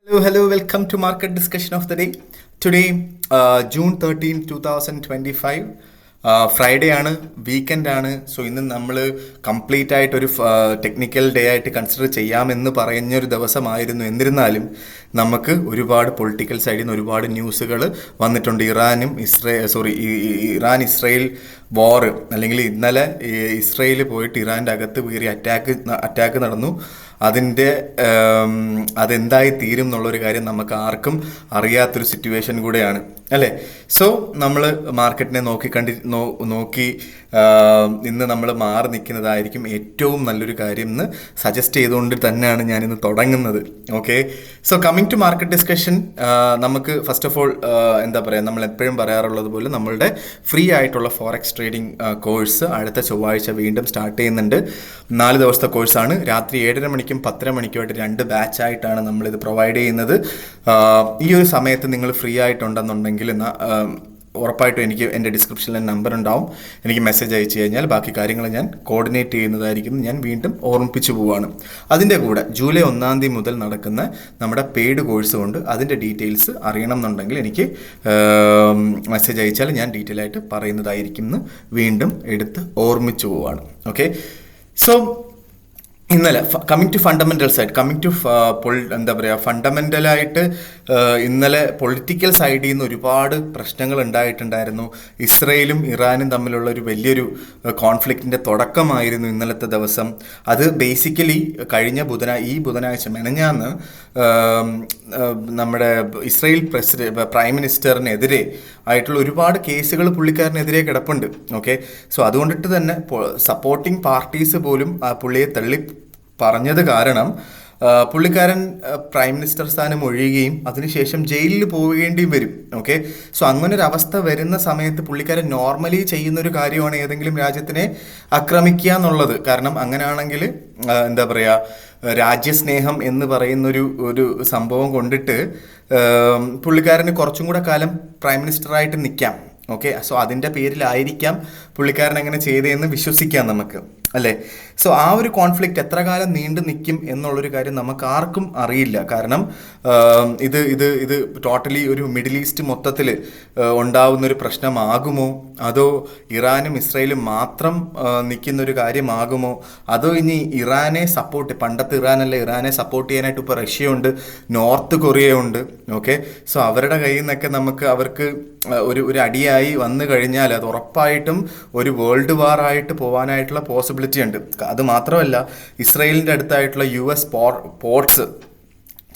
Hello, welcome to market discussion of the day. Today, June 13, 2025. Friday ആണ്, weekend ആണ്. So ഇന്ന് നമ്മൾ complete ആയിട്ടൊരു ടെക്നിക്കൽ ഡേ ആയിട്ട് കൺസിഡർ ചെയ്യാമെന്ന് പറഞ്ഞൊരു ദിവസമായിരുന്നു. എന്നിരുന്നാലും നമുക്ക് ഒരുപാട് പൊളിറ്റിക്കൽ സൈഡിൽ നിന്ന് ഒരുപാട് ന്യൂസുകൾ വന്നിട്ടുണ്ട്. ഇറാൻ ഇസ്രയേൽ വാർ, അല്ലെങ്കിൽ ഇന്നലെ ഇസ്രയേൽ പോയിട്ട് ഇറാൻ്റെ അകത്ത് കയറി അറ്റാക്ക് നടന്നു. അതെന്തായി തീരും എന്നുള്ളൊരു കാര്യം നമുക്ക് ആർക്കും അറിയാത്തൊരു സിറ്റുവേഷൻ കൂടെയാണ്, അല്ലേ? സോ നമ്മൾ മാർക്കറ്റിനെ നോക്കി ഇന്ന് നമ്മൾ മാറി നിൽക്കുന്നതായിരിക്കും ഏറ്റവും നല്ലൊരു കാര്യം എന്ന് സജസ്റ്റ് ചെയ്തുകൊണ്ട് തന്നെയാണ് ഞാനിന്ന് തുടങ്ങുന്നത്. Okay, so coming to market discussion, നമുക്ക് ഫസ്റ്റ് ഓഫ് ഓൾ എന്താ പറയുക, നമ്മൾ എപ്പോഴും പറയാറുള്ളത് പോലെ നമ്മളുടെ ഫ്രീ ആയിട്ടുള്ള ഫോറക്സ് ട്രേഡിംഗ് കോഴ്സ് അടുത്ത ചൊവ്വാഴ്ച വീണ്ടും സ്റ്റാർട്ട് ചെയ്യുന്നുണ്ട്. 4 ദിവസത്തെ കോഴ്സാണ്. രാത്രി 7:30 മണിക്കും 10:30 മണിക്കുമായിട്ട് 2 ബാച്ചായിട്ടാണ് നമ്മളിത് പ്രൊവൈഡ് ചെയ്യുന്നത്. ഈ ഒരു സമയത്ത് നിങ്ങൾ ഫ്രീ ആയിട്ടുണ്ടെന്നുണ്ടെങ്കിൽ ഉറപ്പായിട്ടും എനിക്ക് എൻ്റെ ഡിസ്ക്രിപ്ഷനിൽ നമ്പർ ഉണ്ടാവും. എനിക്ക് മെസ്സേജ് അയച്ചു കഴിഞ്ഞാൽ ബാക്കി കാര്യങ്ങൾ ഞാൻ കോർഡിനേറ്റ് ചെയ്യുന്നതായിരിക്കും. ഞാൻ വീണ്ടും ഓർമ്മിപ്പിച്ചു പോവുകയാണ്. അതിൻ്റെ കൂടെ ജൂലൈ 1 തീയതി മുതൽ നടക്കുന്ന നമ്മുടെ പെയ്ഡ് കോഴ്സ് കൊണ്ട് അതിൻ്റെ ഡീറ്റെയിൽസ് അറിയണം എന്നുണ്ടെങ്കിൽ എനിക്ക് മെസ്സേജ് അയച്ചാൽ ഞാൻ ഡീറ്റെയിൽ ആയിട്ട് പറയുന്നതായിരിക്കും എന്ന് വീണ്ടും എടുത്ത് ഓർമ്മിച്ചു പോവുകയാണ്. ഓക്കെ, സോ ഇന്നലെ കമ്മിങ് ടു ഫണ്ടമെൻ്റൽ സൈഡ്, എന്താ പറയുക, ഫണ്ടമെൻ്റലായിട്ട് ഇന്നലെ പൊളിറ്റിക്കൽ സൈഡിൽ നിന്ന് ഒരുപാട് പ്രശ്നങ്ങൾ ഉണ്ടായിട്ടുണ്ടായിരുന്നു. ഇസ്രയേലും ഇറാനും തമ്മിലുള്ള ഒരു വലിയൊരു കോൺഫ്ലിക്റ്റിൻ്റെ തുടക്കമായിരുന്നു ഇന്നലത്തെ ദിവസം. അത് ബേസിക്കലി കഴിഞ്ഞ ബുധനാഴ്ച മെനഞ്ഞാന്ന് നമ്മുടെ ഇസ്രയേൽ പ്രൈം മിനിസ്റ്ററിനെതിരെ ആയിട്ടുള്ള ഒരുപാട് കേസുകൾ പുള്ളിക്കാരനെതിരെ കിടപ്പുണ്ട്. ഓക്കെ, സോ അതുകൊണ്ടിട്ട് തന്നെ സപ്പോർട്ടിംഗ് പാർട്ടീസ് പോലും പുള്ളിയെ തള്ളി പറഞ്ഞത് കാരണം പുള്ളിക്കാരൻ പ്രൈം മിനിസ്റ്റർ സ്ഥാനം ഒഴിയുകയും അതിനുശേഷം ജയിലിൽ പോവേണ്ടിയും വരും. ഓക്കെ, സോ അങ്ങനൊരു അവസ്ഥ വരുന്ന സമയത്ത് പുള്ളിക്കാരൻ നോർമലി ചെയ്യുന്നൊരു കാര്യമാണ് ഏതെങ്കിലും രാജ്യത്തിനെ ആക്രമിക്കുക എന്നുള്ളത്. കാരണം അങ്ങനെയാണെങ്കിൽ എന്താ പറയുക, രാജ്യസ്നേഹം എന്ന് പറയുന്നൊരു സംഭവം കൊണ്ടിട്ട് പുള്ളിക്കാരന് കുറച്ചും കൂടെ കാലം പ്രൈം മിനിസ്റ്ററായിട്ട് നിൽക്കാം. ഓക്കെ, സോ അതിൻ്റെ പേരിലായിരിക്കാം പുള്ളിക്കാരൻ അങ്ങനെ ചെയ്തതെന്ന് വിശ്വസിക്കാം നമുക്ക്, അല്ലേ? സോ ആ ഒരു കോൺഫ്ലിക്റ്റ് എത്ര കാലം നീണ്ടു നിൽക്കും എന്നുള്ളൊരു കാര്യം നമുക്ക് ആർക്കും അറിയില്ല. കാരണം ഇത് ടോട്ടലി ഒരു മിഡിൽ ഈസ്റ്റ് മൊത്തത്തിൽ ഉണ്ടാവുന്നൊരു പ്രശ്നമാകുമോ, അതോ ഇറാനും ഇസ്രയേലും മാത്രം നിൽക്കുന്നൊരു കാര്യമാകുമോ, അതോ ഇനി പണ്ടത്തെ ഇറാനെ സപ്പോർട്ട് ചെയ്യാനായിട്ട് ഇപ്പോൾ റഷ്യയുണ്ട്, നോർത്ത് കൊറിയയുണ്ട്. ഓക്കെ, സോ അവരുടെ കയ്യിൽ നിന്നൊക്കെ അവർക്ക് ഒരു അടിയായി വന്നു കഴിഞ്ഞാൽ അത് ഉറപ്പായിട്ടും ഒരു വേൾഡ് വാർ ആയിട്ട് പോകാനായിട്ടുള്ള പോസിബിലിറ്റി ഉണ്ട്. അത് മാത്രമല്ല, ഇസ്രയേലിൻ്റെ അടുത്തായിട്ടുള്ള US പോർട്സ്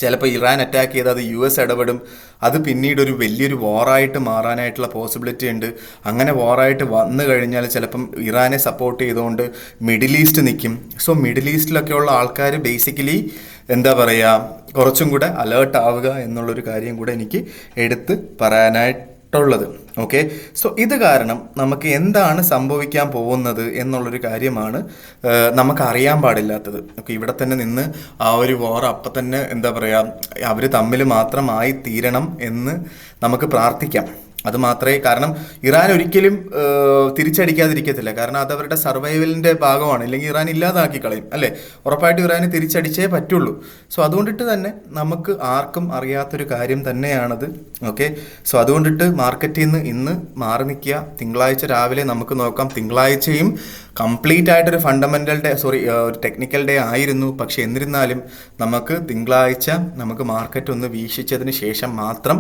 ചിലപ്പോൾ ഇറാൻ അറ്റാക്ക് ചെയ്ത് അത് US ഇടപെടും. അത് പിന്നീട് ഒരു വലിയൊരു വാറായിട്ട് മാറാനായിട്ടുള്ള പോസിബിലിറ്റി ഉണ്ട്. അങ്ങനെ വാറായിട്ട് വന്നു കഴിഞ്ഞാൽ ചിലപ്പം ഇറാനെ സപ്പോർട്ട് ചെയ്തുകൊണ്ട് മിഡിൽ ഈസ്റ്റ് നിൽക്കും. സോ മിഡിൽ ഈസ്റ്റിലൊക്കെയുള്ള ആൾക്കാർ ബേസിക്കലി എന്താ പറയുക, കുറച്ചും കൂടെ അലേർട്ട് ആവുക എന്നുള്ളൊരു കാര്യം കൂടെ എനിക്ക് എടുത്ത് പറയാനായിട്ടുള്ളത്. ഓക്കെ, സോ ഇത് കാരണം നമുക്ക് എന്താണ് സംഭവിക്കാൻ പോകുന്നത് എന്നുള്ളൊരു കാര്യമാണ് നമുക്ക് അറിയാൻ പാടില്ലാത്തത്. ഓക്കെ, ഇവിടെ തന്നെ നിന്ന് ആ ഒരു വാർ അപ്പം തന്നെ എന്താ പറയുക, അവർ തമ്മിൽ മാത്രമായി തീരണം എന്ന് നമുക്ക് പ്രാർത്ഥിക്കാം. അത് മാത്രമേ, കാരണം ഇറാൻ ഒരിക്കലും തിരിച്ചടിക്കാതിരിക്കത്തില്ല. കാരണം അത് അവരുടെ സർവൈവലിൻ്റെ ഭാഗമാണ്. ഇല്ലെങ്കിൽ ഇറാൻ ഇല്ലാതാക്കി കളയും, അല്ലേ? ഉറപ്പായിട്ടും ഇറാന് തിരിച്ചടിച്ചേ പറ്റുള്ളൂ. സോ അതുകൊണ്ടിട്ട് തന്നെ നമുക്ക് ആർക്കും അറിയാത്തൊരു കാര്യം തന്നെയാണത്. ഓക്കെ, സോ അതുകൊണ്ടിട്ട് മാർക്കറ്റിൽ നിന്ന് ഇന്ന് മാറി നിൽക്കുക. തിങ്കളാഴ്ച രാവിലെ നമുക്ക് നോക്കാം. തിങ്കളാഴ്ചയും കംപ്ലീറ്റ് ആയിട്ടൊരു ഒരു ടെക്നിക്കൽ ഡേ ആയിരുന്നു. പക്ഷെ എന്നിരുന്നാലും നമുക്ക് തിങ്കളാഴ്ച മാർക്കറ്റ് ഒന്ന് വീക്ഷിച്ചതിന് ശേഷം മാത്രം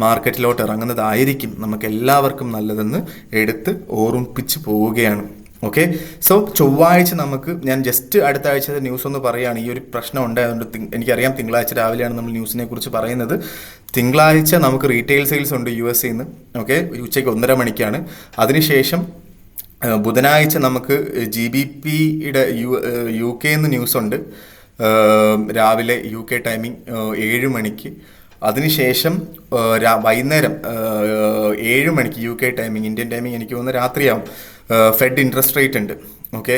മാർക്കറ്റിലോട്ട് ഇറങ്ങുന്നതായിരിക്കും നമുക്ക് എല്ലാവർക്കും നല്ലതെന്ന് എടുത്ത് ഓർമ്മിപ്പിച്ച് പോവുകയാണ്. ഓക്കെ, സോ ചൊവ്വാഴ്ച ഞാൻ ജസ്റ്റ് അടുത്ത ആഴ്ചത്തെ ന്യൂസ് ഒന്ന് പറയുകയാണ്. ഈ ഒരു പ്രശ്നം ഉണ്ടായതുകൊണ്ട് എനിക്കറിയാം തിങ്കളാഴ്ച രാവിലെയാണ് നമ്മൾ ന്യൂസിനെ കുറിച്ച് പറയുന്നത്. തിങ്കളാഴ്ച നമുക്ക് റീറ്റെയിൽ സെയിൽസ് ഉണ്ട് USA നിന്ന്. ഓക്കെ, ഉച്ചയ്ക്ക് 1:30 മണിക്കാണ്. അതിനുശേഷം ബുധനാഴ്ച നമുക്ക് GBPയുടെ UK നിന്ന് ന്യൂസ് ഉണ്ട്. രാവിലെ UK ടൈമിംഗ് 7 മണിക്ക്. അതിനുശേഷം വൈകുന്നേരം 7 മണിക്ക് UK ടൈമിംഗ്, ഇന്ത്യൻ ടൈമിംഗ് എനിക്ക് തോന്നുന്നു രാത്രിയാവും, ഫെഡ് ഇൻട്രസ്റ്റ് റേറ്റ് ഉണ്ട്. ഓക്കെ,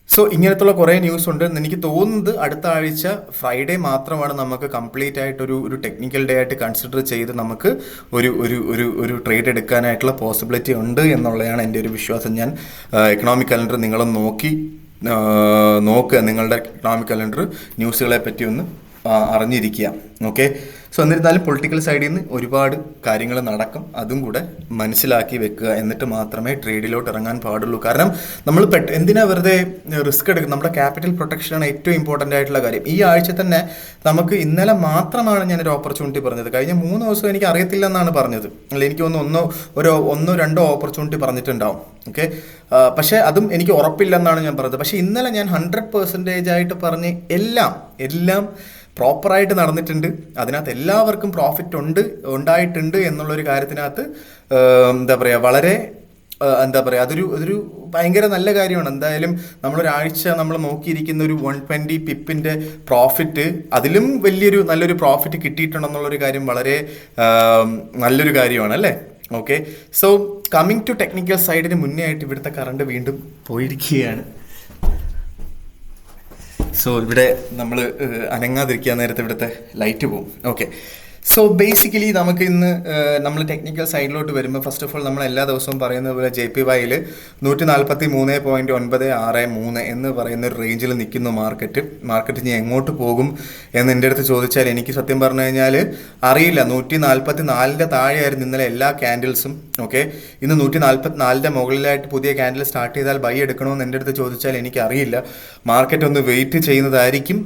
സോ ഇങ്ങനത്തുള്ള കുറേ ന്യൂസ് ഉണ്ട്. എനിക്ക് തോന്നുന്നത് അടുത്ത ആഴ്ച ഫ്രൈഡേ മാത്രമാണ് നമുക്ക് കംപ്ലീറ്റ് ആയിട്ടൊരു ടെക്നിക്കൽ ഡേ ആയിട്ട് കൺസിഡർ ചെയ്ത് നമുക്ക് ഒരു ട്രേഡ് എടുക്കാനായിട്ടുള്ള പോസിബിലിറ്റി ഉണ്ട് എന്നുള്ളതാണ് എൻ്റെ ഒരു വിശ്വാസം. ഞാൻ എക്കണോമിക് കലണ്ടർ നിങ്ങളും നോക്കുക, നിങ്ങളുടെ എക്കണോമിക് കലണ്ടർ ന്യൂസുകളെ പറ്റി ഒന്ന് അറിഞ്ഞിരിക്കുക. ഓക്കെ, സോ എന്നിരുന്നാലും പൊളിറ്റിക്കൽ സൈഡിൽ നിന്ന് ഒരുപാട് കാര്യങ്ങൾ നടക്കും, അതും കൂടെ മനസ്സിലാക്കി വെക്കുക. എന്നിട്ട് മാത്രമേ ട്രേഡിലോട്ട് ഇറങ്ങാൻ പാടുള്ളൂ. കാരണം നമ്മൾ എന്തിനാ വെറുതെ റിസ്ക് എടുക്കുന്നത്? നമ്മുടെ ക്യാപിറ്റൽ പ്രൊട്ടക്ഷനാണ് ഏറ്റവും ഇമ്പോർട്ടൻ്റ് ആയിട്ടുള്ള കാര്യം. ഈ ആഴ്ച തന്നെ നമുക്ക് ഇന്നലെ മാത്രമാണ് ഞാനൊരു ഓപ്പർച്യൂണിറ്റി പറഞ്ഞത്. കഴിഞ്ഞ 3 ദിവസം എനിക്ക് അറിയത്തില്ല എന്നാണ് പറഞ്ഞത്. അല്ല, എനിക്ക് ഒന്നോ രണ്ടോ ഓപ്പർച്യൂണിറ്റി പറഞ്ഞിട്ടുണ്ടാവും. ഓക്കെ, പക്ഷേ അതും എനിക്ക് ഉറപ്പില്ലെന്നാണ് ഞാൻ പറഞ്ഞത്. പക്ഷേ ഇന്നലെ ഞാൻ 100% ആയിട്ട് പറഞ്ഞ് എല്ലാം പ്രോപ്പറായിട്ട് നടന്നിട്ടുണ്ട്. അതിനകത്ത് എല്ലാവർക്കും പ്രോഫിറ്റ് ഉണ്ടായിട്ടുണ്ട് എന്നുള്ളൊരു കാര്യത്തിനകത്ത് എന്താ പറയുക, വളരെ അതൊരു ഭയങ്കര നല്ല കാര്യമാണ്. എന്തായാലും നമ്മളൊരാഴ്ച നമ്മൾ നോക്കിയിരിക്കുന്ന ഒരു 120 പിപ്പിൻ്റെ പ്രോഫിറ്റ്, അതിലും നല്ലൊരു പ്രോഫിറ്റ് കിട്ടിയിട്ടുണ്ടെന്നുള്ളൊരു കാര്യം വളരെ നല്ലൊരു കാര്യമാണ് അല്ലേ. Okay, so coming to technical സൈഡിന് മുന്നേ ആയിട്ട് ഇവിടുത്തെ കറണ്ട് വീണ്ടും പോയിരിക്കുകയാണ്. സോ ഇവിടെ നമ്മൾ അനങ്ങാതിരിക്കാൻ നേരത്തെ ഇവിടുത്തെ ലൈറ്റ് പോകും. ഓക്കെ, സോ ബേസിക്കലി നമുക്ക് ഇന്ന് നമ്മൾ ടെക്നിക്കൽ സൈഡിലോട്ട് വരുമ്പോൾ ഫസ്റ്റ് ഓഫ് ഓൾ നമ്മൾ എല്ലാ ദിവസവും പറയുന്ന പോലെ JPYയിൽ 143.963 എന്ന് പറയുന്ന ഒരു റേഞ്ചിൽ നിൽക്കുന്നു മാർക്കറ്റ് ഇനി എങ്ങോട്ട് പോകും എന്ന് എൻ്റെ അടുത്ത് ചോദിച്ചാൽ എനിക്ക് സത്യം പറഞ്ഞു കഴിഞ്ഞാൽ അറിയില്ല. 144 താഴെയായിരുന്നു ഇന്നലെ എല്ലാ ക്യാൻഡിൽസും. ഓക്കെ, ഇന്ന് 144 മുകളിലായിട്ട് പുതിയ ക്യാൻഡിൽ സ്റ്റാർട്ട് ചെയ്താൽ ബൈ എടുക്കണമെന്ന് എൻ്റെ അടുത്ത് ചോദിച്ചാൽ എനിക്കറിയില്ല. മാർക്കറ്റ് ഒന്ന് വെയിറ്റ് ചെയ്യുന്നതായിരിക്കും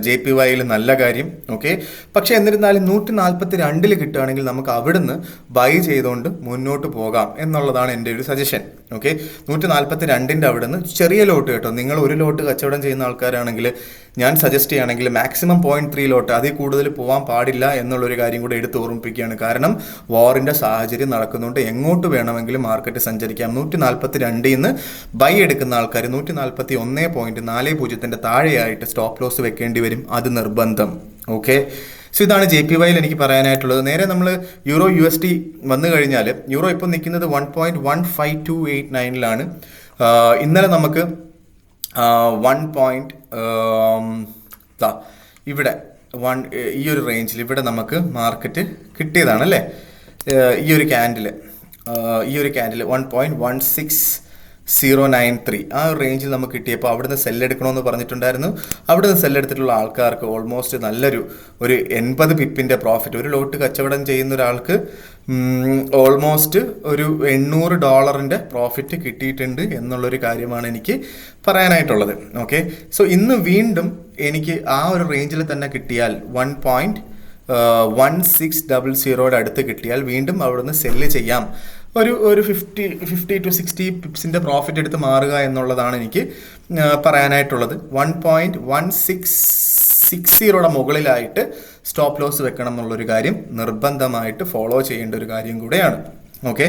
JPYയിൽ നല്ല കാര്യം. ഓക്കെ, പക്ഷേ എന്നിരുന്നാലും 142 കിട്ടുകയാണെങ്കിൽ നമുക്ക് അവിടുന്ന് ബൈ ചെയ്തുകൊണ്ട് മുന്നോട്ട് പോകാം എന്നുള്ളതാണ് എൻ്റെ ഒരു സജഷൻ. ഓക്കെ, 142 അവിടുന്ന് ചെറിയ ലോട്ട് കേട്ടോ. നിങ്ങൾ ഒരു ലോട്ട് കച്ചവടം ചെയ്യുന്ന ആൾക്കാരാണെങ്കിൽ ഞാൻ സജസ്റ്റ് ചെയ്യുകയാണെങ്കിൽ മാക്സിമം 0.3 ലോട്ട്, അതിൽ കൂടുതൽ പോകാൻ പാടില്ല എന്നുള്ളൊരു കാര്യം കൂടെ എടുത്ത് ഓർമ്മിപ്പിക്കുകയാണ്. കാരണം വാറിൻ്റെ സാഹചര്യം നടക്കുന്നുണ്ട്, എങ്ങോട്ട് വേണമെങ്കിലും മാർക്കറ്റ് സഞ്ചരിക്കാം. 142 നിന്ന് ബൈ എടുക്കുന്ന ആൾക്കാർ 141.40 താഴെയായിട്ട് സ്റ്റോപ്പ് ലോസ് വെക്കേണ്ടി വരും, അത് നിർബന്ധം. ഓക്കെ, സോ ഇതാണ് JPYയിൽ എനിക്ക് പറയാനായിട്ടുള്ളത്. നേരെ നമ്മൾ യൂറോ USD വന്നു കഴിഞ്ഞാൽ യൂറോ ഇപ്പോൾ നിൽക്കുന്നത് 1.15289 ഇന്നലെ നമുക്ക് ഇവിടെ ഈ ഒരു റേഞ്ചിൽ ഇവിടെ നമുക്ക് മാർക്കറ്റ് കിട്ടിയതാണ് അല്ലേ. ഈ ഒരു ക്യാൻഡിൽ 1.16093 ആ ഒരു റേഞ്ചിൽ നമുക്ക് കിട്ടിയപ്പോൾ അവിടുന്ന് സെല്ലെടുക്കണമെന്ന് പറഞ്ഞിട്ടുണ്ടായിരുന്നു. അവിടുന്ന് സെല്ലെടുത്തിട്ടുള്ള ആൾക്കാർക്ക് ഓൾമോസ്റ്റ് ഒരു 80 പിപ്പിൻ്റെ പ്രോഫിറ്റ്, ഒരു ലോട്ട് കച്ചവടം ചെയ്യുന്ന ഒരാൾക്ക് ഓൾമോസ്റ്റ് ഒരു $800 പ്രോഫിറ്റ് കിട്ടിയിട്ടുണ്ട് എന്നുള്ളൊരു കാര്യമാണ് എനിക്ക് പറയാനായിട്ടുള്ളത്. ഓക്കെ, സോ ഇന്ന് വീണ്ടും എനിക്ക് ആ ഒരു റേഞ്ചിൽ തന്നെ കിട്ടിയാൽ 1.1600 അടുത്ത് കിട്ടിയാൽ വീണ്ടും അവിടുന്ന് സെല്ല് ചെയ്യാം. ഒരു 50 to 60 പിപ്സിൻ്റെ പ്രോഫിറ്റ് എടുത്ത് മാറുക എന്നുള്ളതാണ് എനിക്ക് പറയാനായിട്ടുള്ളത്. 1.1660 മുകളിലായിട്ട് സ്റ്റോപ്പ് ലോസ് വെക്കണം എന്നുള്ളൊരു കാര്യം നിർബന്ധമായിട്ട് ഫോളോ ചെയ്യേണ്ട ഒരു കാര്യം കൂടെയാണ്. ഓക്കെ,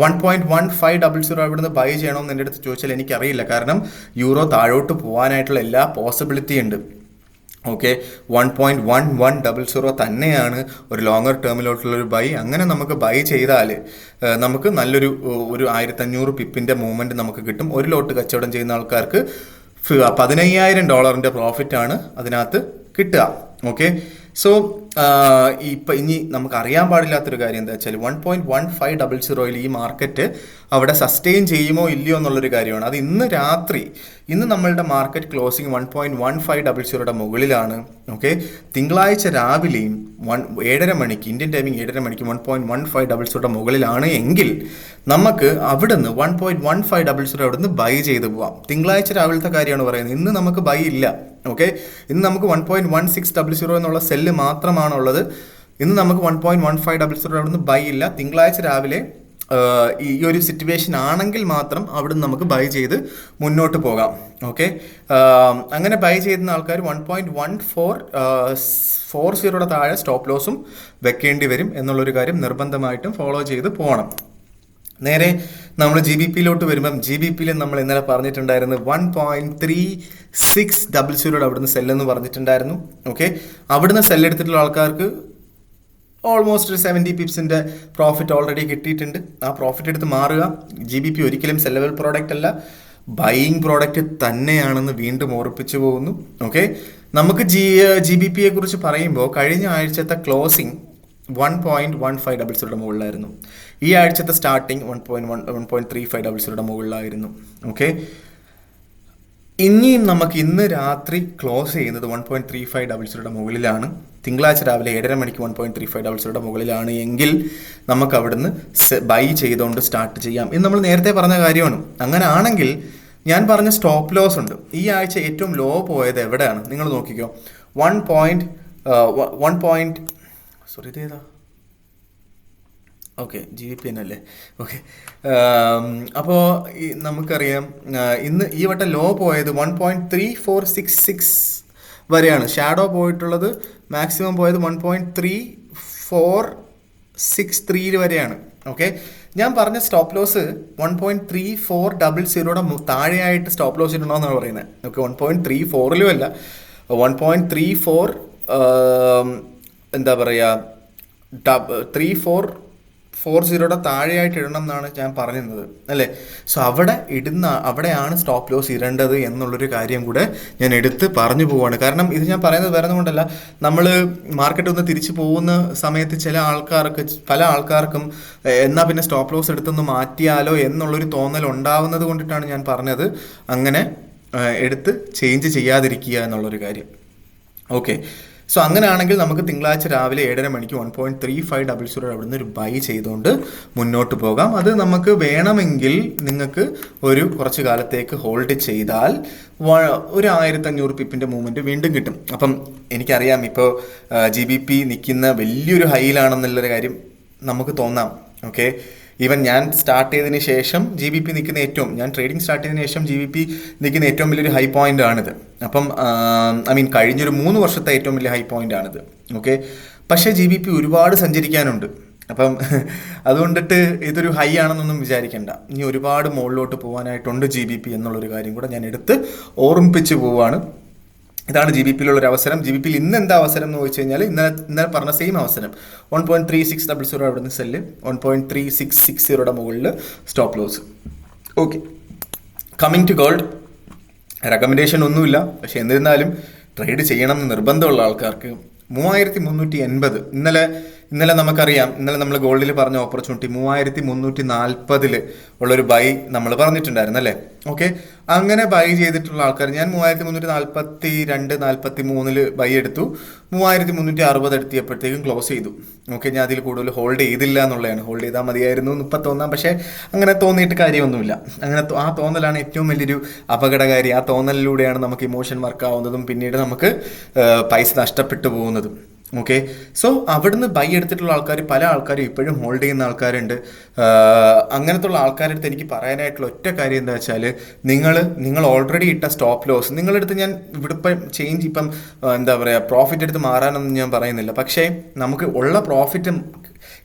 1.1500 ഇവിടുന്ന് ബൈ ചെയ്യണമെന്ന് എൻ്റെ അടുത്ത് ചോദിച്ചാൽ എനിക്കറിയില്ല. കാരണം യൂറോ താഴോട്ട് പോകാനായിട്ടുള്ള എല്ലാ പോസിബിലിറ്റി ഉണ്ട്. ഓക്കെ, 1.1100 തന്നെയാണ് ഒരു ലോങ്ങർ ടേമിലോട്ടുള്ളൊരു ബൈ. അങ്ങനെ നമുക്ക് ബൈ ചെയ്താൽ നമുക്ക് നല്ലൊരു 1500 പിപ്പിൻ്റെ മൂവ്മെൻറ്റ് നമുക്ക് കിട്ടും. ഒരു ലോട്ട് കച്ചവടം ചെയ്യുന്ന ആൾക്കാർക്ക് $15,000 പ്രോഫിറ്റാണ് അതിനകത്ത് കിട്ടുക. ഓക്കെ, സോ ഇനി നമുക്ക് അറിയാൻ പാടില്ലാത്തൊരു കാര്യം എന്താ വെച്ചാൽ 1.1500 ഈ മാർക്കറ്റ് അവിടെ സസ്റ്റെയിൻ ചെയ്യുമോ ഇല്ലയോ എന്നുള്ളൊരു കാര്യമാണ്. അത് ഇന്ന് നമ്മളുടെ മാർക്കറ്റ് ക്ലോസിങ് 1.1500 മുകളിലാണ്. ഓക്കെ, തിങ്കളാഴ്ച രാവിലെയും 7:30 മണിക്ക് ഇന്ത്യൻ ടൈമിംഗ് 7:30 മണിക്ക് 1.1500 മുകളിലാണ് എങ്കിൽ നമുക്ക് അവിടുന്ന് 1.1500 അവിടുന്ന് ബൈ ചെയ്ത് പോവാം. തിങ്കളാഴ്ച രാവിലത്തെ കാര്യമാണ് പറയുന്നത്. ഇന്ന് നമുക്ക് ബൈ ഇല്ല. ഓക്കെ, ഇന്ന് നമുക്ക് 1.1600 എന്നുള്ള സെല്ല് മാത്രമാണുള്ളത്. ഇന്ന് നമുക്ക് 1.1500 അവിടുന്ന് ബൈ ഇല്ല. തിങ്കളാഴ്ച രാവിലെ ഈ ഒരു സിറ്റുവേഷൻ ആണെങ്കിൽ മാത്രം അവിടുന്ന് നമുക്ക് ബൈ ചെയ്ത് മുന്നോട്ട് പോകാം. ഓക്കെ, അങ്ങനെ ബൈ ചെയ്യുന്ന ആൾക്കാർ 1.1440 താഴെ സ്റ്റോപ്പ് ലോസും വെക്കേണ്ടി വരും എന്നുള്ളൊരു കാര്യം നിർബന്ധമായിട്ടും ഫോളോ ചെയ്ത് പോകണം. നേരെ നമ്മൾ GBPയിലോട്ട് വരുമ്പം GBPയിൽ നമ്മൾ ഇന്നലെ പറഞ്ഞിട്ടുണ്ടായിരുന്നു 1.3600 അവിടുന്ന് സെല്ലെന്ന് പറഞ്ഞിട്ടുണ്ടായിരുന്നു. ഓക്കെ, അവിടുന്ന് സെല്ലെടുത്തിട്ടുള്ള ആൾക്കാർക്ക് ഓൾമോസ്റ്റ് ഒരു 70 പിപ്സിൻ്റെ പ്രോഫിറ്റ് ഓൾറെഡി കിട്ടിയിട്ടുണ്ട്. ആ പ്രോഫിറ്റ് എടുത്ത് മാറുക. GBP ഒരിക്കലും സെല്ലബിൾ പ്രോഡക്റ്റ് അല്ല, ബൈയിങ് പ്രോഡക്റ്റ് തന്നെയാണെന്ന് വീണ്ടും ഓർപ്പിച്ചു പോകുന്നു. ഓക്കെ, നമുക്ക് GBPയെ കുറിച്ച് പറയുമ്പോൾ കഴിഞ്ഞ ആഴ്ചത്തെ ക്ലോസിംഗ് 1.1500 മുകളിലായിരുന്നു. ഈ ആഴ്ചത്തെ സ്റ്റാർട്ടിങ് 1.3500 മുകളിലായിരുന്നു. ഓക്കെ, ഇനിയും നമുക്ക് ഇന്ന് രാത്രി ക്ലോസ് ചെയ്യുന്നത് 1.3500 മുകളിലാണ്. തിങ്കളാഴ്ച രാവിലെ 7:30 മണിക്ക് 1.3500 മുകളിലാണ് എങ്കിൽ നമുക്ക് അവിടുന്ന് ബൈ ചെയ്തുകൊണ്ട് സ്റ്റാർട്ട് ചെയ്യാം. ഇത് നമ്മൾ നേരത്തെ പറഞ്ഞ കാര്യമാണ്. അങ്ങനെ ആണെങ്കിൽ ഞാൻ പറഞ്ഞ സ്റ്റോപ്പ് ലോസ് ഉണ്ട്. ഈ ആഴ്ച ഏറ്റവും ലോ പോയത് എവിടെയാണ് നിങ്ങൾ നോക്കിക്കോ. 1. സോറി ഇതേതാ, ഓക്കെ GBP എന്നല്ലേ, ഓക്കെ. അപ്പോൾ നമുക്കറിയാം ഇന്ന് ഈ വട്ടം ലോ പോയത് 1.3466 വരെയാണ്. ഷാഡോ പോയിട്ടുള്ളത് മാക്സിമം പോയത് 1.3463 വരെയാണ്. ഓക്കെ, ഞാൻ പറഞ്ഞ സ്റ്റോപ്പ് ലോസ് 1.3400 താഴെയായിട്ട് സ്റ്റോപ്പ് ലോസ് ഇടണമെന്നാണ് പറയുന്നത്. ഓക്കെ, 1.34 അല്ല, 1.34 എന്താ പറയുക 3440 താഴെയായിട്ട് ഇടണം എന്നാണ് ഞാൻ പറഞ്ഞിരുന്നത് അല്ലേ. സോ അവിടെയാണ് സ്റ്റോപ്പ് ലോസ് ഇടേണ്ടത് എന്നുള്ളൊരു കാര്യം കൂടെ ഞാൻ എടുത്ത് പറഞ്ഞു പോവുകയാണ്. കാരണം ഇത് ഞാൻ പറയുന്നത് വേറെ കൊണ്ടല്ല, നമ്മൾ മാർക്കറ്റ് ഒന്ന് തിരിച്ചു പോകുന്ന സമയത്ത് പല ആൾക്കാർക്കും എന്നാൽ പിന്നെ സ്റ്റോപ്പ് ലോസ് എടുത്തൊന്ന് മാറ്റിയാലോ എന്നുള്ളൊരു തോന്നൽ ഉണ്ടാവുന്നത് കൊണ്ടിട്ടാണ് ഞാൻ പറഞ്ഞത് അങ്ങനെ എടുത്ത് ചേഞ്ച് ചെയ്യാതിരിക്കുക എന്നുള്ളൊരു കാര്യം. ഓക്കെ, സോ അങ്ങനെയാണെങ്കിൽ നമുക്ക് തിങ്കളാഴ്ച രാവിലെ 7:30 മണിക്ക് 1.3500 അവിടുന്ന് ഒരു ബൈ ചെയ്തുകൊണ്ട് മുന്നോട്ട് പോകാം. അത് നമുക്ക് വേണമെങ്കിൽ നിങ്ങൾക്ക് കുറച്ച് കാലത്തേക്ക് ഹോൾഡ് ചെയ്താൽ ഒരു 1500 പിപ്പിൻ്റെ മൂവ്മെൻറ്റ് വീണ്ടും കിട്ടും. അപ്പം എനിക്കറിയാം ഇപ്പോൾ GBP നിൽക്കുന്ന വലിയൊരു ഹൈയിലാണെന്നുള്ളൊരു കാര്യം നമുക്ക് തോന്നാം. ഓക്കെ, ഈവൻ ഞാൻ സ്റ്റാർട്ട് ചെയ്തതിന് ശേഷം GBP നിൽക്കുന്ന ഞാൻ ട്രേഡിംഗ് സ്റ്റാർട്ട് ചെയ്തതിന് ശേഷം GBP നിൽക്കുന്ന ഏറ്റവും വലിയൊരു ഹൈ പോയിന്റ് ആണിത്. അപ്പം കഴിഞ്ഞൊരു 3 വർഷത്തെ ഏറ്റവും വലിയ ഹൈ പോയിന്റ് ആണിത്. ഓക്കെ, പക്ഷേ GBP ഒരുപാട് സഞ്ചരിക്കാനുണ്ട്. അപ്പം അതുകൊണ്ടിട്ട് ഇതൊരു ഹൈ ആണെന്നൊന്നും വിചാരിക്കേണ്ട. ഇനി ഒരുപാട് മുകളിലോട്ട് പോകാനായിട്ടുണ്ട് GBP എന്നുള്ളൊരു കാര്യം കൂടെ ഞാൻ എടുത്ത് ഓർമ്മിപ്പിച്ച് പോവുകയാണ്. ഇതാണ് GBPയിലുള്ളൊരു അവസരം. GBPയിൽ ഇന്ന് എന്താ അവസരം എന്ന് ചോദിച്ചു കഴിഞ്ഞാൽ ഇന്നലെ പറഞ്ഞ സെയിം അവസരം 1.3600 അവിടെ നിന്ന് സെല്ല്, 1.3660 മുകളിൽ stop loss. Okay, coming to gold, recommendation ഒന്നുമില്ല. പക്ഷെ എന്നിരുന്നാലും ട്രേഡ് ചെയ്യണം എന്ന് നിർബന്ധമുള്ള ആൾക്കാർക്ക് 3380 ഇന്നലെ നമുക്കറിയാം. ഇന്നലെ നമ്മൾ ഗോൾഡിൽ പറഞ്ഞ ഓപ്പർച്യൂണിറ്റി 3340 ഉള്ളൊരു ബൈ നമ്മൾ പറഞ്ഞിട്ടുണ്ടായിരുന്നു അല്ലേ. ഓക്കെ, അങ്ങനെ ബൈ ചെയ്തിട്ടുള്ള ആൾക്കാർ, ഞാൻ 3342-43 ബൈ എടുത്തു, 3360 എത്തിയപ്പോഴത്തേക്കും ക്ലോസ് ചെയ്തു. ഓക്കെ, ഞാൻ അതിൽ കൂടുതൽ ഹോൾഡ് ചെയ്തില്ല എന്നുള്ളതാണ്. ഹോൾഡ് ചെയ്താൽ മതിയായിരുന്നു എന്ന് ഇപ്പം തോന്നാം, പക്ഷേ അങ്ങനെ തോന്നിയിട്ട് കാര്യമൊന്നുമില്ല. ആ തോന്നലാണ് ഏറ്റവും വലിയൊരു അപകടകാരി. ആ തോന്നലിലൂടെയാണ് നമുക്ക് ഇമോഷൻ വർക്ക് ആവുന്നതും പിന്നീട് നമുക്ക് പൈസ നഷ്ടപ്പെട്ടു പോകുന്നതും. ഓക്കെ, സോ അവിടുന്ന് ബൈ എടുത്തിട്ടുള്ള പല ആൾക്കാരും ഇപ്പോഴും ഹോൾഡ് ചെയ്യുന്ന ആൾക്കാരുണ്ട്. അങ്ങനത്തെ ഉള്ള ആൾക്കാരുടെ അടുത്ത് എനിക്ക് പറയാനായിട്ടുള്ള ഒറ്റ കാര്യം എന്താ വെച്ചാൽ, നിങ്ങൾ ഓൾറെഡി ഇട്ട സ്റ്റോപ്പ് ലോസ് നിങ്ങളെടുത്ത് ഞാൻ ഇവിടെ ഇപ്പം എന്താ പറയുക പ്രോഫിറ്റ് എടുത്ത് മാറാനൊന്നും ഞാൻ പറയുന്നില്ല. പക്ഷേ നമുക്ക് ഉള്ള പ്രോഫിറ്റ്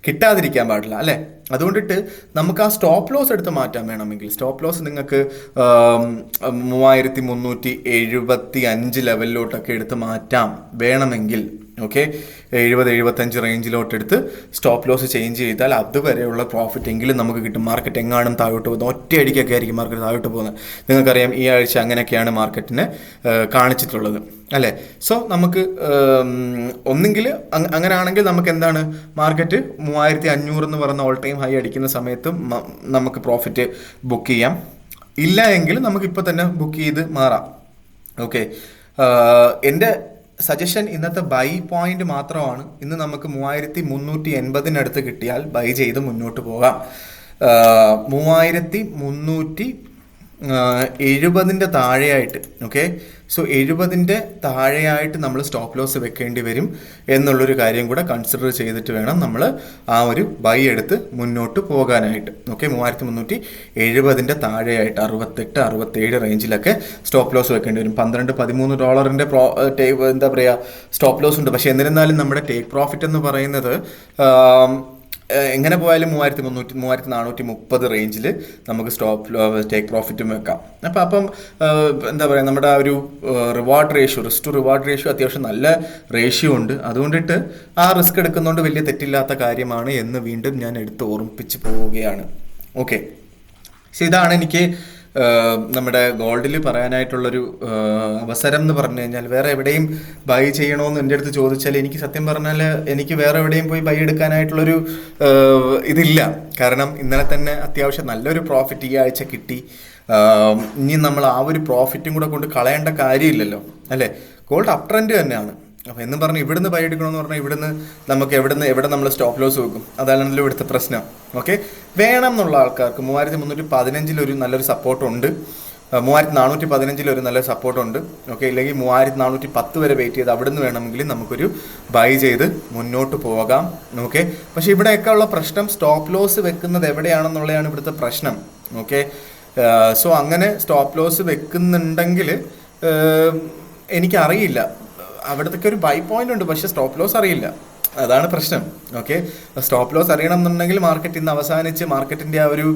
കിട്ടാതിരിക്കാൻ പാടില്ല അല്ലേ. അതുകൊണ്ടിട്ട് നമുക്ക് ആ സ്റ്റോപ്പ് ലോസ് എടുത്ത് മാറ്റാൻ വേണമെങ്കിൽ സ്റ്റോപ്പ് ലോസ് നിങ്ങൾക്ക് 3375 ലെവലിലോട്ടൊക്കെ എടുത്ത് മാറ്റാം വേണമെങ്കിൽ. ഓക്കെ, 70-75 റേഞ്ചിലോട്ട് എടുത്ത് സ്റ്റോപ്പ് ലോസ് ചേഞ്ച് ചെയ്താൽ അതുവരെയുള്ള പ്രോഫിറ്റ് എങ്കിലും നമുക്ക് കിട്ടും. മാർക്കറ്റ് എങ്ങാനും താഴോട്ട് പോകുന്നത് ഒറ്റയടിക്കൊക്കെ ആയിരിക്കും മാർക്കറ്റ് താഴോട്ട് പോകുന്നത്. നിങ്ങൾക്കറിയാം ഈ ആഴ്ച അങ്ങനെയൊക്കെയാണ് മാർക്കറ്റിനെ കാണിച്ചിട്ടുള്ളത് അല്ലേ. സോ നമുക്ക് ഒന്നെങ്കിൽ അങ്ങനെയാണെങ്കിൽ നമുക്ക് എന്താണ്, മാർക്കറ്റ് 3500 എന്ന് പറയുന്ന ഓൾ ടൈം ഹൈ അടിക്കുന്ന സമയത്തും നമുക്ക് പ്രോഫിറ്റ് ബുക്ക് ചെയ്യാം. ഇല്ല എങ്കിൽ നമുക്കിപ്പോൾ തന്നെ ബുക്ക് ചെയ്ത് മാറാം. ഓക്കെ, എൻ്റെ സജഷൻ ഇന്നത്തെ ബൈ പോയിന്റ് മാത്രമാണ്. ഇന്ന് നമുക്ക് 3380 കിട്ടിയാൽ ബൈ ചെയ്ത് മുന്നോട്ട് പോകാം. 3370 താഴെയായിട്ട്, ഓക്കെ, സോ 70 താഴെയായിട്ട് നമ്മൾ സ്റ്റോപ്പ് ലോസ് വെക്കേണ്ടി വരും എന്നുള്ളൊരു കാര്യം കൂടെ കൺസിഡർ ചെയ്തിട്ട് വേണം നമ്മൾ ആ ഒരു ബൈ എടുത്ത് മുന്നോട്ട് പോകാനായിട്ട്. ഓക്കെ, 3370 താഴെയായിട്ട് 68-67 റേഞ്ചിലൊക്കെ സ്റ്റോപ്പ് ലോസ് വെക്കേണ്ടി വരും. $12-13 എന്താ പറയുക സ്റ്റോപ്പ് ലോസ് ഉണ്ട്. പക്ഷേ എന്നിരുന്നാലും നമ്മുടെ ടേക്ക് പ്രോഫിറ്റ് എന്ന് പറയുന്നത് എങ്ങനെ പോയാലും 3300-3430 റേഞ്ചിൽ നമുക്ക് ടേക്ക് പ്രോഫിറ്റും വെക്കാം. അപ്പം എന്താ പറയുക, നമ്മുടെ ആ ഒരു റിസ്ക് ടു റിവാർഡ് റേഷ്യോ അത്യാവശ്യം നല്ല റേഷ്യോ ഉണ്ട്. അതുകൊണ്ടിട്ട് ആ റിസ്ക് എടുക്കുന്നതുകൊണ്ട് വലിയ തെറ്റില്ലാത്ത കാര്യമാണ് എന്ന് വീണ്ടും ഞാൻ എടുത്ത് ഓർമ്മിപ്പിച്ച് പോവുകയാണ്. ഓക്കെ, സോ ഇതാണ് എനിക്ക് നമ്മുടെ ഗോൾഡിൽ പറയാനായിട്ടുള്ളൊരു അവസരം എന്ന് പറഞ്ഞു കഴിഞ്ഞാൽ. വേറെ എവിടെയും ബൈ ചെയ്യണമെന്ന് എൻ്റെ അടുത്ത് ചോദിച്ചാൽ എനിക്ക് സത്യം പറഞ്ഞാൽ എനിക്ക് വേറെ എവിടെയും പോയി ബൈ എടുക്കാനായിട്ടുള്ളൊരു ഇതില്ല. കാരണം ഇന്നലെ തന്നെ അത്യാവശ്യം നല്ലൊരു പ്രോഫിറ്റ് ഈ ആഴ്ച കിട്ടി. ഇനി നമ്മൾ ആ ഒരു പ്രോഫിറ്റും കൂടെ കൊണ്ട് കളയേണ്ട കാര്യമില്ലല്ലോ അല്ലേ. ഗോൾഡ് അപ് ട്രെൻഡ് തന്നെയാണ്. അപ്പോൾ എന്നും പറഞ്ഞ് ഇവിടുന്ന് ബൈ എടുക്കണമെന്ന് പറഞ്ഞാൽ ഇവിടുന്ന് നമുക്ക് എവിടെ നമ്മൾ സ്റ്റോപ്പ് ലോസ് വെക്കും? അതാണല്ലോ ഇവിടുത്തെ പ്രശ്നം. ഓക്കെ, വേണം എന്നുള്ള ആൾക്കാർക്ക് 3315 ഒരു നല്ലൊരു സപ്പോർട്ടുണ്ട്, 3415 ഒരു നല്ല സപ്പോർട്ടുണ്ട്. ഓക്കെ, ഇല്ലെങ്കിൽ 3410 വരെ വെയിറ്റ് ചെയ്ത് അവിടുന്ന് വേണമെങ്കിൽ നമുക്കൊരു ബൈ ചെയ്ത് മുന്നോട്ട് പോകാം. ഓക്കെ, പക്ഷേ ഇവിടെയൊക്കെ ഉള്ള പ്രശ്നം സ്റ്റോപ്പ് ലോസ് വെക്കുന്നത് എവിടെയാണെന്നുള്ളതാണ് ഇവിടുത്തെ പ്രശ്നം. ഓക്കെ, സോ അങ്ങനെ സ്റ്റോപ്പ് ലോസ് വെക്കുന്നുണ്ടെങ്കിൽ എനിക്കറിയില്ല, അവിടത്തേക്ക് ഒരു ബൈ പോയിന്റ് ഉണ്ട്, പക്ഷെ സ്റ്റോപ്പ് ലോസ് അറിയില്ല, അതാണ് പ്രശ്നം. ഓക്കെ, സ്റ്റോപ്പ് ലോസ് അറിയണം എന്നുണ്ടെങ്കിൽ മാർക്കറ്റ് ഇന്ന് അവസാനിച്ച് മാർക്കറ്റിൻ്റെ ആ ഒരു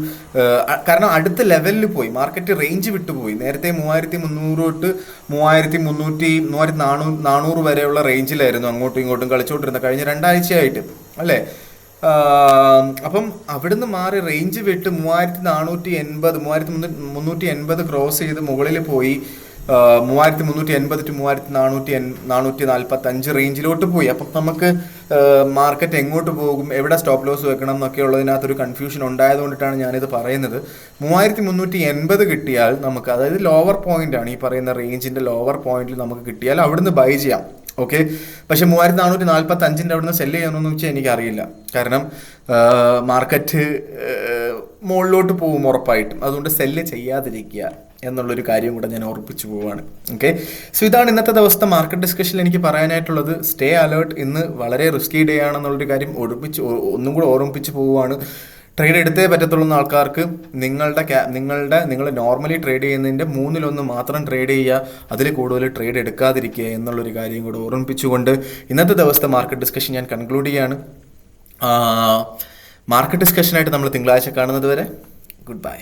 കാരണം അടുത്ത ലെവലിൽ പോയി, മാർക്കറ്റ് റേഞ്ച് വിട്ടുപോയി. നേരത്തെ 3300 തൊട്ട് 3400 വരെയുള്ള റേഞ്ചിലായിരുന്നു അങ്ങോട്ടും ഇങ്ങോട്ടും കളിച്ചുകൊണ്ടിരുന്നത് കഴിഞ്ഞ 2 ആഴ്ചയായിട്ട് അല്ലേ. അപ്പം അവിടുന്ന് മാറി റേഞ്ച് വിട്ട് 3480 ക്രോസ് ചെയ്ത് മുകളിൽ പോയി 3380 to 3445 റേഞ്ചിലോട്ട് പോയി. അപ്പം നമുക്ക് മാർക്കറ്റ് എങ്ങോട്ട് പോകും, എവിടെ സ്റ്റോപ്പ് ലോസ് വെക്കണം എന്നൊക്കെ ഉള്ളതിനകത്തൊരു കൺഫ്യൂഷൻ ഉണ്ടായതുകൊണ്ടിട്ടാണ് ഞാനിത് പറയുന്നത്. 3380 കിട്ടിയാൽ നമുക്ക്, അതായത് ലോവർ പോയിന്റ് ആണ്, ഈ പറയുന്ന റേഞ്ചിന്റെ ലോവർ പോയിന്റിൽ നമുക്ക് കിട്ടിയാൽ അവിടുന്ന് ബൈ ചെയ്യാം. ഓക്കെ, പക്ഷെ 3445 അവിടുന്ന് സെല്ല് ചെയ്യണമെന്ന് വെച്ചാൽ എനിക്കറിയില്ല. കാരണം മാർക്കറ്റ് മുകളിലോട്ട് പോകും ഉറപ്പായിട്ടും. അതുകൊണ്ട് സെല്ല് ചെയ്യാതിരിക്കുക എന്നുള്ളൊരു കാര്യം കൂടെ ഞാൻ ഓർപ്പിച്ചു പോവുകയാണ്. ഓക്കെ, സോ ഇതാണ് ഇന്നത്തെ ദിവസത്തെ മാർക്കറ്റ് ഡിസ്കഷനിൽ എനിക്ക് പറയാനായിട്ടുള്ളത്. Stay alert. ഇന്ന് വളരെ റിസ്കി ഡേ ആണെന്നുള്ളൊരു കാര്യം ഒന്നും കൂടെ ഓർമ്മിപ്പിച്ച് പോവുകയാണ്. ട്രേഡ് എടുത്തേ പറ്റത്തുള്ളൂ ആൾക്കാർക്ക് നിങ്ങൾ നോർമലി ട്രേഡ് ചെയ്യുന്നതിൻ്റെ 1/3 മാത്രം ട്രേഡ് ചെയ്യുക, അതിൽ കൂടുതൽ ട്രേഡ് എടുക്കാതിരിക്കുക എന്നുള്ളൊരു കാര്യം കൂടെ ഓർമ്മിപ്പിച്ചുകൊണ്ട് ഇന്നത്തെ ദിവസത്തെ മാർക്കറ്റ് ഡിസ്കഷൻ ഞാൻ കൺക്ലൂഡ് ചെയ്യാണ്. മാർക്കറ്റ് ഡിസ്കഷനായിട്ട് നമ്മൾ തിങ്കളാഴ്ച കാണുന്നത് വരെ ഗുഡ് ബൈ.